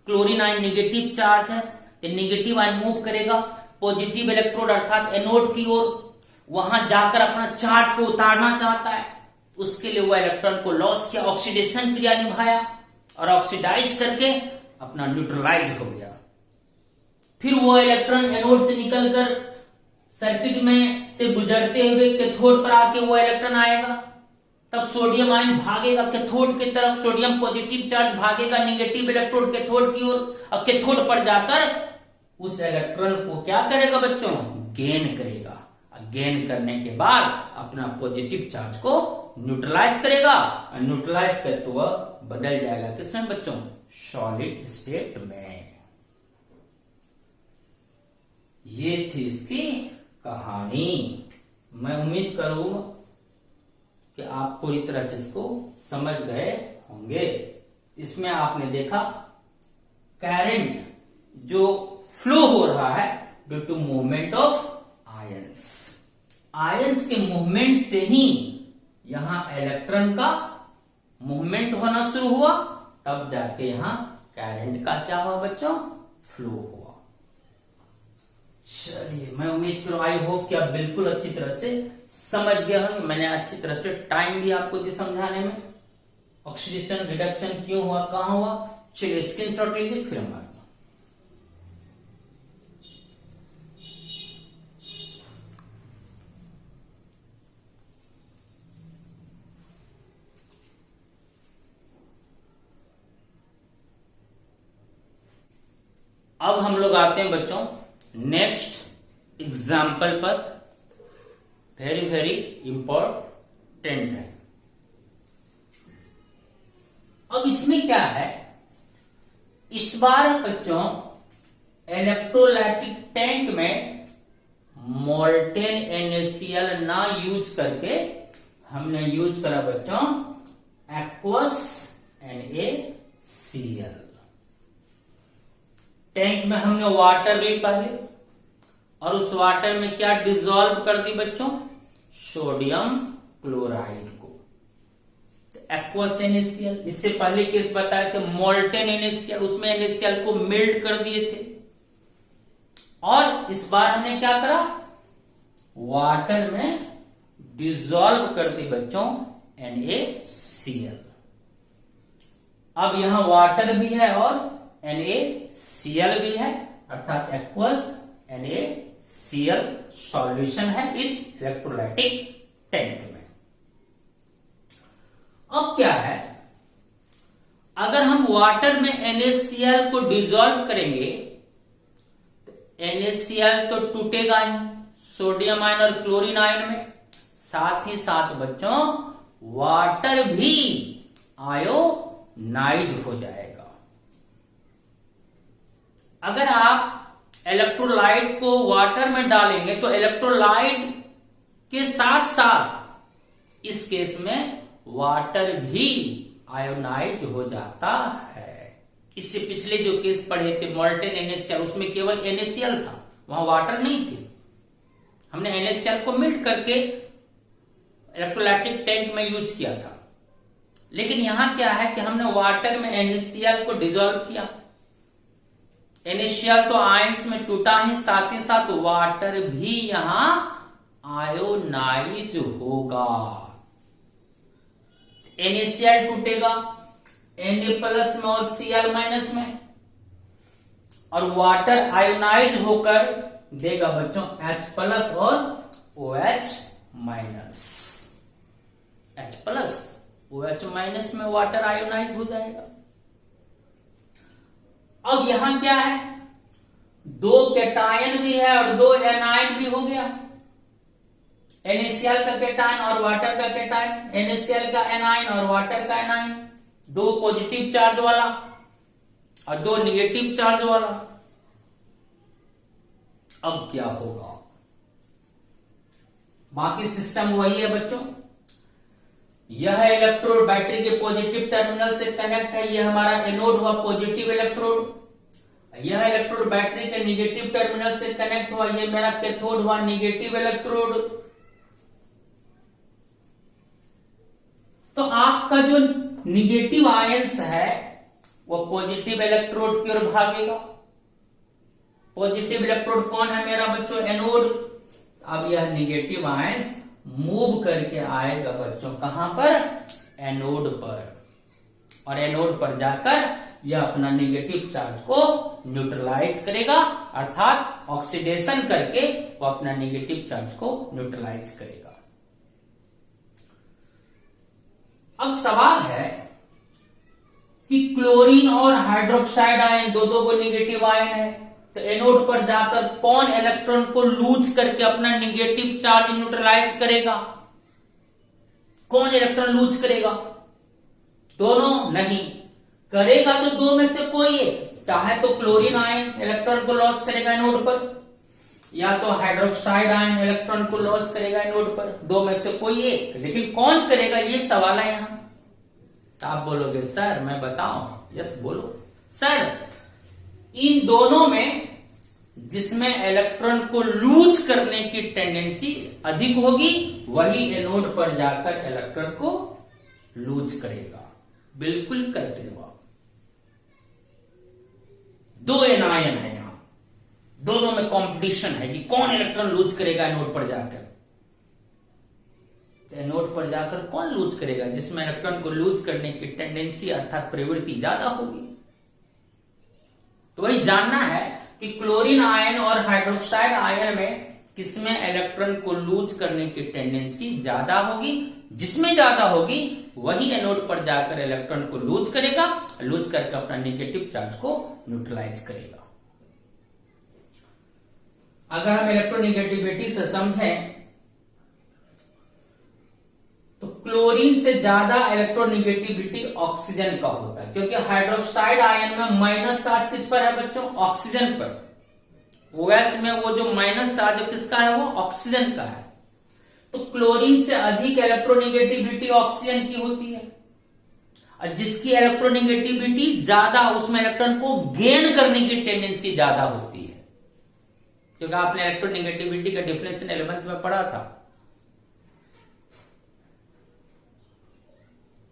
Chlorine ion negative charge है, तो नेगेटिव आयन मूव करेगा पॉजिटिव इलेक्ट्रोड अर्थात एनोड की ओर, वहां जाकर अपना चार्ज को उतारना चाहता है। उसके लिए वह इलेक्ट्रॉन को लॉस किया, ऑक्सीडेशन क्रिया निभाया और ऑक्सीडाइज करके अपना न्यूट्रलाइज हो गया। फिर वो इलेक्ट्रॉन एनोड से निकलकर सर्किट में से गुजरते हुए कैथोड पर आके वो इलेक्ट्रॉन आएगा, तब सोडियम आयन भागेगा कैथोड की तरफ, सोडियम पॉजिटिव चार्ज भागेगा नेगेटिव इलेक्ट्रोड कैथोड की ओर, और कैथोड पर जाकर उस इलेक्ट्रॉन को क्या करेगा बच्चों, गेन करेगा। गेन करने के बाद अपना पॉजिटिव चार्ज को न्यूट्रलाइज करेगा, और न्यूट्रलाइज करके वह बदल जाएगा किसमें बच्चों, सॉलिड स्टेट में। ये थी इसकी कहानी। मैं उम्मीद करूंगा कि आप पूरी तरह से इसको समझ गए होंगे। इसमें आपने देखा करंट जो फ्लो हो रहा है due to movement of ions. Ions के मूवमेंट से ही यहां इलेक्ट्रॉन का मूवमेंट होना शुरू हुआ, तब जाके यहां करंट का क्या हुआ बच्चों, फ्लो हुआ। चलिए, मैं उम्मीद करूं, आई होप कि आप बिल्कुल अच्छी तरह से समझ गए होंगे। मैंने अच्छी तरह से टाइम दिया आपको ये समझाने में, ऑक्सीडेशन रिडक्शन क्यों हुआ, कहां हुआ। चलिए स्क्रीनशॉट लीजिए, फिर हम आगे। अब हम लोग आते हैं बच्चों नेक्स्ट एग्जाम्पल पर, वेरी वेरी इंपॉर्टेंट है। अब इसमें क्या है, इस बार बच्चों इलेक्ट्रोलाइटिक टैंक में मोल्टेन NaCl ना यूज करके हमने यूज करा बच्चों एक्वस NaCl। टैंक में हमने वाटर ली पहले, और उस वाटर में क्या डिसॉल्व कर दी बच्चों, सोडियम क्लोराइड को, एक्वस NaCl। इससे पहले केस बताए थे मोल्टेन NaCl, उसमें NaCl को मेल्ट कर दिए थे। और इस बार हमने क्या करा, वाटर में डिसॉल्व कर दी बच्चों NaCl। अब यहां वाटर भी है और NaCl भी है, अर्थात एक्वस NaCl सॉल्यूशन है इस इलेक्ट्रोलाइटिक टैंक में। अब क्या है, अगर हम वाटर में NaCl को डिसॉल्व करेंगे तो NaCl तो टूटेगा ही सोडियम आयन और क्लोरीन आयन में, साथ ही साथ बच्चों वाटर भी आयोनाइज हो जाएगा। अगर आप इलेक्ट्रोलाइट को वाटर में डालेंगे तो इलेक्ट्रोलाइट के साथ साथ इस केस में वाटर भी आयोनाइज हो जाता है। इससे पिछले जो केस पढ़े थे मोल्टेन NaCl, उसमें केवल NaCl था, वहां वाटर नहीं थी। हमने NaCl को मेल्ट करके इलेक्ट्रोलाइटिक टैंक में यूज किया था, लेकिन यहां क्या है कि हमने वाटर में NaCl को डिजोल्व किया। NaCl तो आयंस में टूटा ही साथ वाटर भी यहां आयोनाइज होगा। NaCl टूटेगा Na प्लस में और Cl माइनस में, और वाटर आयोनाइज होकर देगा बच्चों H प्लस और OH minus. H plus OH minus में वाटर आयोनाइज हो जाएगा। अब यहां क्या है, दो कैटायन भी है और दो एनायन भी हो गया। NaCl का कैटायन और वाटर का कैटायन, NaCl का एनायन और वाटर का एनायन, दो पॉजिटिव चार्ज वाला और दो निगेटिव चार्ज वाला। अब क्या होगा, बाकी सिस्टम वही है बच्चों। यह इलेक्ट्रोड बैटरी के पॉजिटिव टर्मिनल से कनेक्ट है, यह हमारा एनोड हुआ पॉजिटिव इलेक्ट्रोड। यह इलेक्ट्रोड बैटरी के निगेटिव टर्मिनल से कनेक्ट हुआ, यह मेरा कैथोड हुआ निगेटिव इलेक्ट्रोड। तो आपका जो निगेटिव आयंस है वो पॉजिटिव इलेक्ट्रोड की ओर भागेगा। पॉजिटिव इलेक्ट्रोड कौन है मेरा बच्चों, एनोड। अब यह निगेटिव आयंस मूव करके आएगा बच्चों कहां पर, एनोड पर, और एनोड पर जाकर यह अपना निगेटिव चार्ज को न्यूट्रलाइज करेगा, अर्थात ऑक्सीडेशन करके वो अपना निगेटिव चार्ज को न्यूट्रलाइज करेगा। अब सवाल है कि क्लोरीन और हाइड्रोक्साइड आयन दो दो को निगेटिव आयन है, तो एनोड पर जाकर कौन इलेक्ट्रॉन को लूज करके अपना निगेटिव चार्ज न्यूट्रलाइज करेगा, कौन इलेक्ट्रॉन लूज करेगा, दोनों नहीं करेगा तो दो में से कोई एक, चाहे तो क्लोरीन आयन इलेक्ट्रॉन को लॉस करेगा एनोड पर, या तो हाइड्रोक्साइड आयन इलेक्ट्रॉन को लॉस करेगा एनोड पर, दो में से कोई एक, लेकिन कौन करेगा ये सवाल है यहां। आप बोलोगे सर मैं बताऊं, यस बोलो सर, इन दोनों में जिसमें इलेक्ट्रॉन को लूज करने की टेंडेंसी अधिक होगी वही एनोड पर जाकर इलेक्ट्रॉन को लूज करेगा। बिल्कुल करेक्ट जवाब। दो एनायन है यहां, दोनों में कंपटीशन है कि कौन इलेक्ट्रॉन लूज करेगा एनोड पर जाकर। तो एनोड पर जाकर कौन लूज करेगा, जिसमें इलेक्ट्रॉन को लूज करने की टेंडेंसी अर्थात प्रवृत्ति ज्यादा होगी। तो वही जानना है कि क्लोरीन आयन और हाइड्रोक्साइड आयन में किसमें इलेक्ट्रॉन को लूज करने की टेंडेंसी ज्यादा होगी। जिसमें ज्यादा होगी वही एनोड पर जाकर इलेक्ट्रॉन को लूज करेगा, लूज करके अपना नेगेटिव चार्ज को न्यूट्रलाइज करेगा। अगर हम इलेक्ट्रोनेगेटिविटी से समझें तो क्लोरीन से ज्यादा इलेक्ट्रोनेगेटिविटी ऑक्सीजन का होता है, क्योंकि हाइड्रोक्साइड आयन में माइनस चार्ज किस पर है बच्चों, ऑक्सीजन पर। OH में वो जो माइनस चार्ज किसका है, वो ऑक्सीजन का है। तो क्लोरीन से अधिक इलेक्ट्रोनेगेटिविटी ऑक्सीजन की होती है, और जिसकी इलेक्ट्रोनेगेटिविटी ज्यादा उसमें इलेक्ट्रॉन को गेन करने की टेंडेंसी ज्यादा होती है। क्योंकि आपने इलेक्ट्रोनेगेटिविटी का डिफिनेशन 11th में पढ़ा था।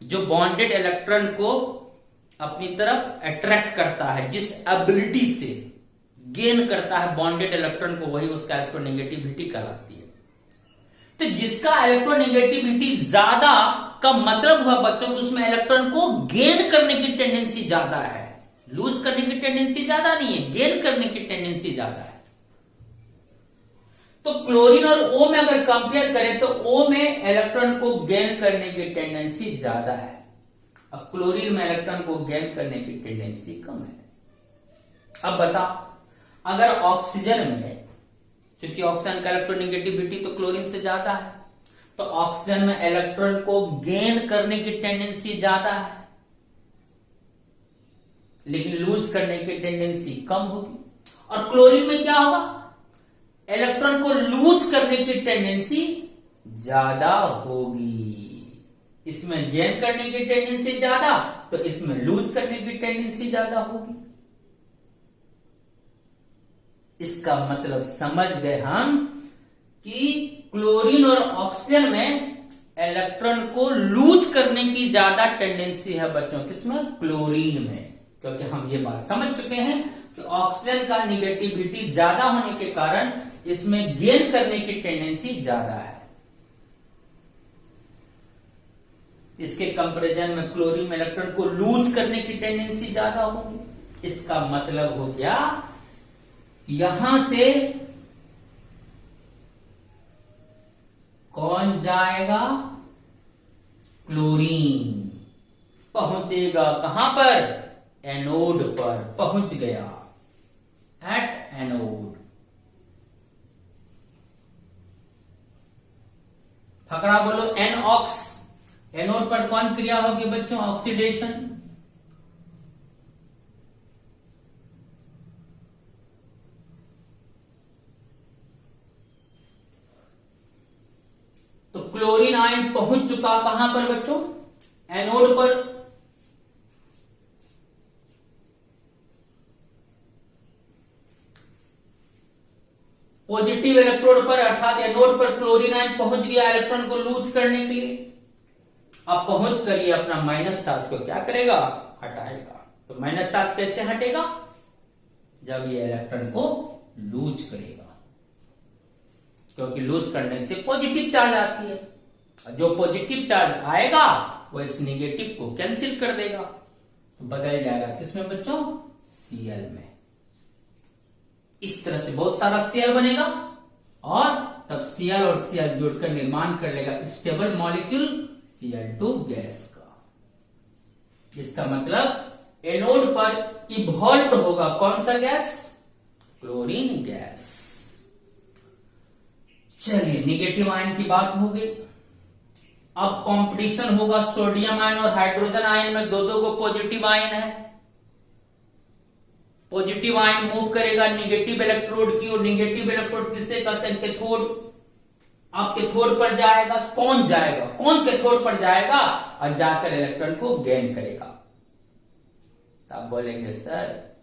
जो बॉन्डेड इलेक्ट्रॉन को अपनी तरफ अट्रैक्ट करता है, जिस एबिलिटी से गेन करता है बॉन्डेड इलेक्ट्रॉन को, वही उसका इलेक्ट्रोनेगेटिविटी कहलाती है। तो जिसका इलेक्ट्रोनेगेटिविटी ज्यादा का मतलब हुआ बच्चों को उसमें इलेक्ट्रॉन को गेन करने की टेंडेंसी ज्यादा है, लूज करने की टेंडेंसी ज्यादा नहीं है, गेन करने की टेंडेंसी ज्यादा है। तो क्लोरीन और O में अगर कंपेयर करें तो O में इलेक्ट्रॉन को गेन करने की टेंडेंसी ज्यादा है, अब क्लोरीन में इलेक्ट्रॉन को गेन करने की टेंडेंसी कम है। अब बता, अगर ऑक्सीजन में, क्योंकि ऑक्सीजन का इलेक्ट्रोनेगेटिविटी तो क्लोरीन से ज्यादा है, तो ऑक्सीजन में इलेक्ट्रॉन को गेन करने की टेंडेंसी ज्यादा है, लेकिन लूज करने की टेंडेंसी कम होगी। और क्लोरीन में क्या होगा, इलेक्ट्रॉन को लूज करने की टेंडेंसी ज्यादा होगी। इसमें गेन करने की टेंडेंसी ज्यादा, तो इसमें लूज करने की टेंडेंसी ज्यादा होगी। इसका मतलब समझ गए हम कि क्लोरीन और ऑक्सीजन में इलेक्ट्रॉन को लूज करने की ज्यादा टेंडेंसी है बच्चों, किसमें? क्लोरीन में। क्योंकि हम ये बात समझ चुके हैं कि ऑक्सीजन का निगेटिविटी ज्यादा होने के कारण इसमें गेन करने की टेंडेंसी ज्यादा है। इसके कंपैरिजन में क्लोरीन में इलेक्ट्रॉन को लूज करने की टेंडेंसी ज्यादा होगी। इसका मतलब हो गया यहां से कौन जाएगा? क्लोरीन पहुंचेगा कहां पर? एनोड पर पहुंच गया, एट एनोड। फकरा बोलो, एन ऑक्स। एनोड पर कौन क्रिया होगी बच्चों? ऑक्सीडेशन। तो क्लोरीन आयन पहुंच चुका कहां पर बच्चों? एनोड पर। पॉजिटिव इलेक्ट्रोड पर अर्थात एनोड पर क्लोरीन आयन पहुंच गया इलेक्ट्रॉन को लूज करने के लिए। अब पहुंच कर ये अपना माइनस चार्ज को क्या करेगा? हटाएगा। तो माइनस चार्ज कैसे हटेगा? जब ये इलेक्ट्रॉन को लूज करेगा, क्योंकि लूज करने से पॉजिटिव चार्ज आती है। जो पॉजिटिव चार्ज आएगा वो इस निगेटिव को कैंसिल कर देगा, तो बदल जाएगा किसमें बच्चों? Cl में। इस तरह से बहुत सारा Cl बनेगा और तब Cl और Cl जोड़कर निर्माण कर लेगा स्टेबल मॉलिक्यूल Cl2 गैस का। इसका मतलब एनोड पर इवॉल्व होगा कौन सा गैस? Chlorine gas. चलिए, निगेटिव आयन की बात हो गई। अब कंपटीशन होगा सोडियम आयन और हाइड्रोजन आयन में। दो दो को पॉजिटिव आयन है। पॉजिटिव आयन मूव करेगा निगेटिव इलेक्ट्रोड की ओर। निगेटिव इलेक्ट्रोड किसे कहते हैं? कैथोड। अब कैथोड पर जाएगा। कौन जाएगा? कौन कैथोड पर जाएगा और जाकर इलेक्ट्रॉन को गेन करेगा? तो आप बोलेंगे सर,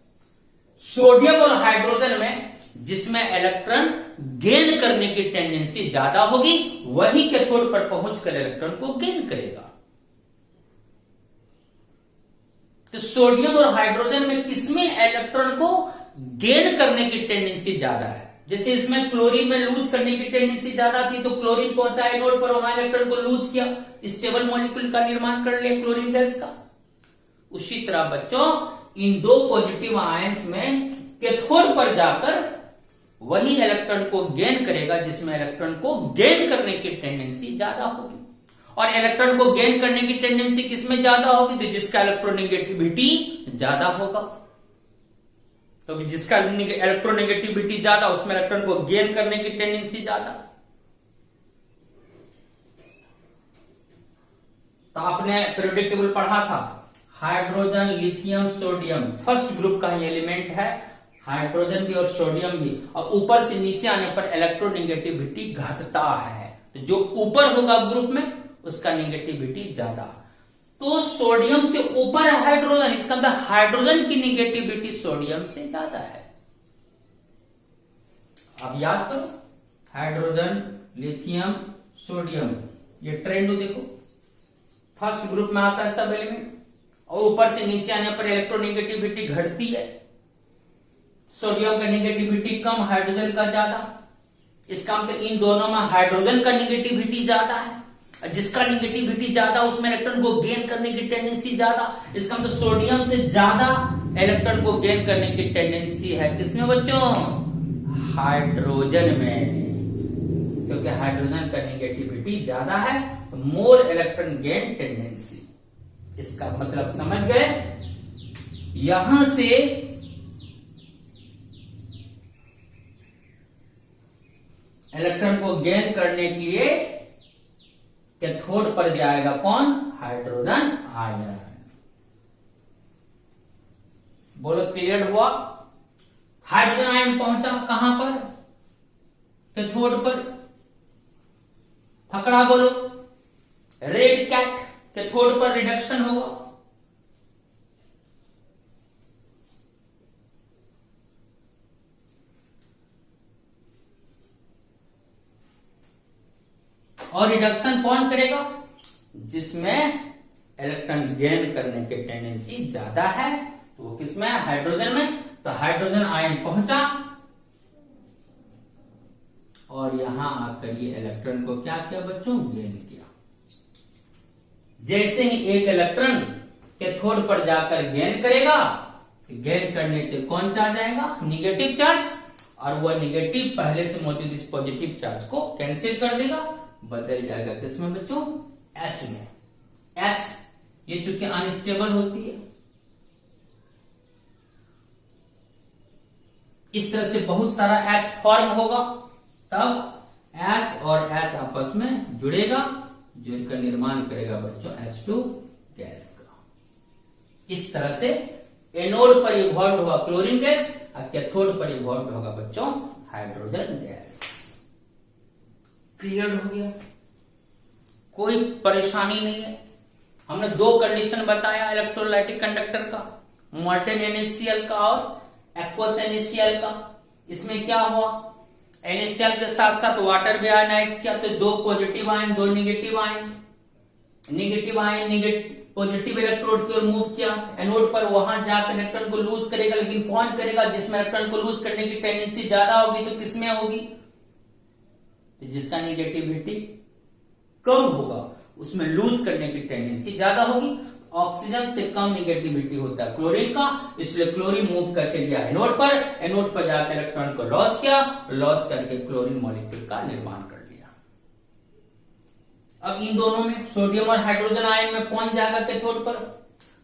सोडियम और हाइड्रोजन में जिसमें इलेक्ट्रॉन गेन करने की टेंडेंसी ज्यादा होगी वही कैथोड पर पहुंचकर इलेक्ट्रॉन को गेन करेगा। तो सोडियम और हाइड्रोजन में किसमें इलेक्ट्रॉन को गेन करने की टेंडेंसी ज्यादा है? जैसे इसमें क्लोरीन में लूज करने की टेंडेंसी ज्यादा थी, तो क्लोरीन पहुंचा एनोड पर, वहां इलेक्ट्रॉन को लूज किया, स्टेबल मॉलिक्यूल का निर्माण कर लिया क्लोरीन गैस का। उसी तरह बच्चों इन दो पॉजिटिव आयंस में कैथोड पर जाकर वही इलेक्ट्रॉन को गेन करेगा जिसमें इलेक्ट्रॉन को गेन करने की टेंडेंसी ज्यादा होगी। और इलेक्ट्रॉन को गेन करने की टेंडेंसी किसमें ज्यादा होगी? तो जिसका इलेक्ट्रोनेगेटिविटी ज्यादा होगा। क्योंकि जिसका इलेक्ट्रोनेगेटिविटी ज्यादा उसमें इलेक्ट्रॉन को गेन करने की टेंडेंसी ज्यादा। तो आपने पीरियोडिक टेबल पढ़ा था, hydrogen, lithium, sodium first group का ही एलिमेंट है, हाइड्रोजन भी और सोडियम भी। और ऊपर से नीचे आने पर इलेक्ट्रोनेगेटिविटी घटता है। तो जो ऊपर होगा ग्रुप में उसका नेगेटिविटी ज्यादा। तो सोडियम से ऊपर है हाइड्रोजन, इसका मतलब हाइड्रोजन की नेगेटिविटी सोडियम से ज्यादा है। अब याद करो, हाइड्रोजन, लिथियम, सोडियम, ये ट्रेंड देखो, फर्स्ट ग्रुप में आता है सब एलिमेंट, और ऊपर से नीचे आने पर इलेक्ट्रोनेगेटिविटी घटती है। सोडियम का नेगेटिविटी कम, हाइड्रोजन का ज्यादा। इसका मतलब इन दोनों में हाइड्रोजन का नेगेटिविटी ज्यादा है। जिसका नेगेटिविटी ज्यादा उसमें इलेक्ट्रॉन को गेन करने की टेंडेंसी ज्यादा। इसका मतलब सोडियम से ज्यादा इलेक्ट्रॉन को गेन करने की टेंडेंसी है किसमें बच्चों? हाइड्रोजन में। क्योंकि हाइड्रोजन का नेगेटिविटी ज्यादा है, मोर इलेक्ट्रॉन गेन टेंडेंसी। इसका मतलब समझ गए? यहां से इलेक्ट्रॉन को गेन करने के लिए कैथोड पर जाएगा कौन? Hydrogen ion. बोलो क्लियर हुआ? हाइड्रोजन आयन पहुंचा कहां पर? कैथोड पर। फकड़ा बोलो, रेड कैट, कैथोड पर रिडक्शन होगा। और रिडक्शन कौन करेगा? जिसमें इलेक्ट्रॉन गेन करने की टेंडेंसी ज्यादा है, तो वो किसमें? हाइड्रोजन में। तो हाइड्रोजन आयन पहुंचा और यहां आकर ये इलेक्ट्रॉन को क्या किया बच्चों? गेन किया। जैसे ही एक इलेक्ट्रॉन कैथोड पर जाकर गेन करेगा, गेन करने से कौन चार्ज आएगा? निगेटिव चार्ज, और वह निगेटिव पहले से मौजूद इस पॉजिटिव चार्ज को कैंसिल कर देगा, बदल जाएगा किसमें बच्चों? H में। H ये चूंकि अनस्टेबल होती है, इस तरह से बहुत सारा H फॉर्म होगा, तब H और H आपस में जुड़ेगा, जिनका निर्माण करेगा बच्चों H2 गैस का। इस तरह से एनोड पर इवॉल्व होगा क्लोरीन गैस और कैथोड पर इवॉल्व होगा बच्चों हाइड्रोजन गैस। क्लियर हो गया? कोई परेशानी नहीं है। हमने दो कंडीशन बताया इलेक्ट्रोलाइटिक कंडक्टर का, मोल्टेन NaCl का और एक्वस NaCl का। इसमें क्या हुआ? NaCl के साथ साथ वाटर भी आयनाइज किया, तो दो पॉजिटिव आयन दो negative ion, negative ion positive electrode की ओर मूव किया एनोड पर, वहां जाकर इलेक्ट्रॉन को लूज करेगा। लेकिन कौन करेगा? जिसमें इलेक्ट्रॉन को लूज करने की टेंडेंसी ज्यादा होगी, तो किसमें होगी? तो जिसका निगेटिविटी कम होगा उसमें लूज करने की टेंडेंसी ज्यादा होगी। ऑक्सीजन से कम निगेटिविटी होता है क्लोरीन का, इसलिए क्लोरीन मूव करके गया एनोड पर, एनोड पर जाकर इलेक्ट्रॉन को लॉस किया, लॉस करके क्लोरीन मॉलिक्यूल का निर्माण कर लिया। अब इन दोनों में सोडियम और हाइड्रोजन आयन में कौन जाएगा कैथोड पर?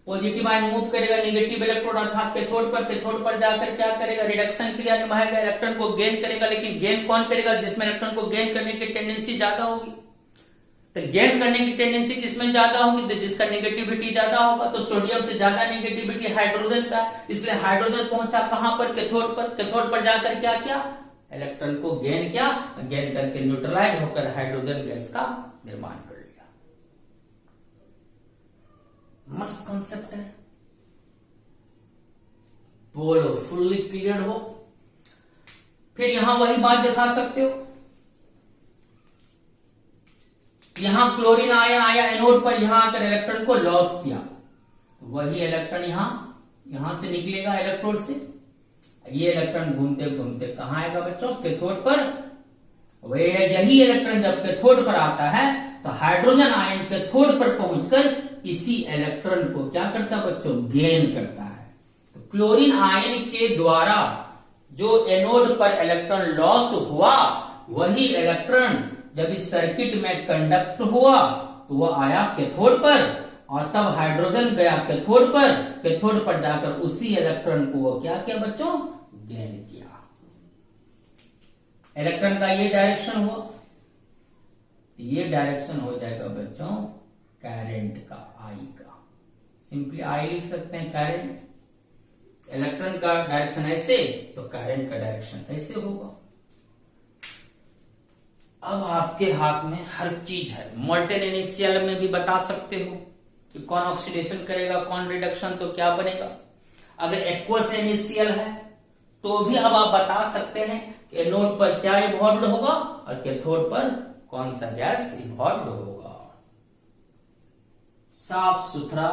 पॉजिटिव आयन मूव करेगा निगेटिव इलेक्ट्रोड अर्थात कैथोड पर, कैथोड पर जाकर क्या करेगा? रिडक्शन क्रिया निभाएगा, इलेक्ट्रॉन को गेन करेगा। लेकिन गेन कौन करेगा? जिसमें इलेक्ट्रॉन को गेन करने की टेंडेंसी ज्यादा होगी। तो गेन करने की टेंडेंसी किसमें ज्यादा होगी? तो जिसका निगेटिविटी ज्यादा होगा। तो सोडियम से ज्यादा निगेटिविटी हाइड्रोजन का, इसलिए हाइड्रोजन पहुंचा कहां पर? कैथोड पर। कैथोड पर जाकर क्या किया? इलेक्ट्रॉन को गेन किया, गेन करके न्यूट्रलाइज होकर हाइड्रोजन गैस का निर्माण कर लिया। मस्त कॉन्सेप्ट है, बोलो फुल्ली क्लियर हो। फिर यहां वही बात दिखा सकते हो, यहां क्लोरीन आयन आया एनोड पर, यहां आकर इलेक्ट्रॉन को लॉस किया, तो वही इलेक्ट्रॉन यहां से निकलेगा इलेक्ट्रोड से। ये इलेक्ट्रॉन घूमते घूमते कहां आएगा बच्चों? कैथोड पर। वे यही इलेक्ट्रॉन जब कैथोड पर आता है तो हाइड्रोजन आयन कैथोड पर पहुंचकर इसी इलेक्ट्रॉन को क्या करता है बच्चों? गेन करता है। तो क्लोरीन आयन के द्वारा जो एनोड पर इलेक्ट्रॉन लॉस हुआ, वही इलेक्ट्रॉन जब इस सर्किट में कंडक्ट हुआ तो वह आया कैथोड पर, और तब हाइड्रोजन गया कैथोड पर, कैथोड पर जाकर उसी इलेक्ट्रॉन को वो क्या किया बच्चों? गेन किया। इलेक्ट्रॉन का ये डायरेक्शन हुआ, ये डायरेक्शन हो जाएगा बच्चों करंट का, आई का। सिंपली आई लिख सकते हैं करंट। इलेक्ट्रॉन का डायरेक्शन ऐसे, तो करंट का डायरेक्शन ऐसे होगा। अब आपके हाथ में हर चीज है। मोल्टेन NaCl में भी बता सकते हो कि कौन ऑक्सीडेशन करेगा, कौन रिडक्शन, तो क्या बनेगा। अगर एक्वस NaCl है तो भी अब आप बता सकते हैं कि एनोड पर क्या इवॉल्व होगा और कैथोड पर कौन सा गैस इवॉल्व होगा। साफ सुथरा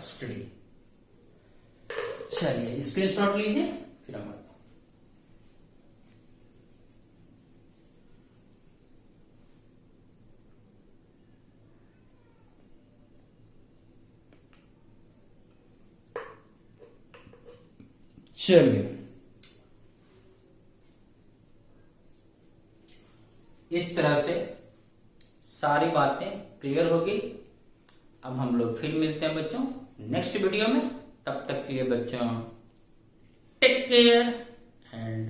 स्टडी। चलिए स्क्रीनशॉट लीजिए, फिर हम चलिए इस तरह से सारी बातें क्लियर होगी। अब हम लोग फिर मिलते हैं बच्चों नेक्स्ट वीडियो में। तब तक के लिए बच्चों टेक केयर एंड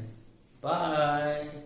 बाय।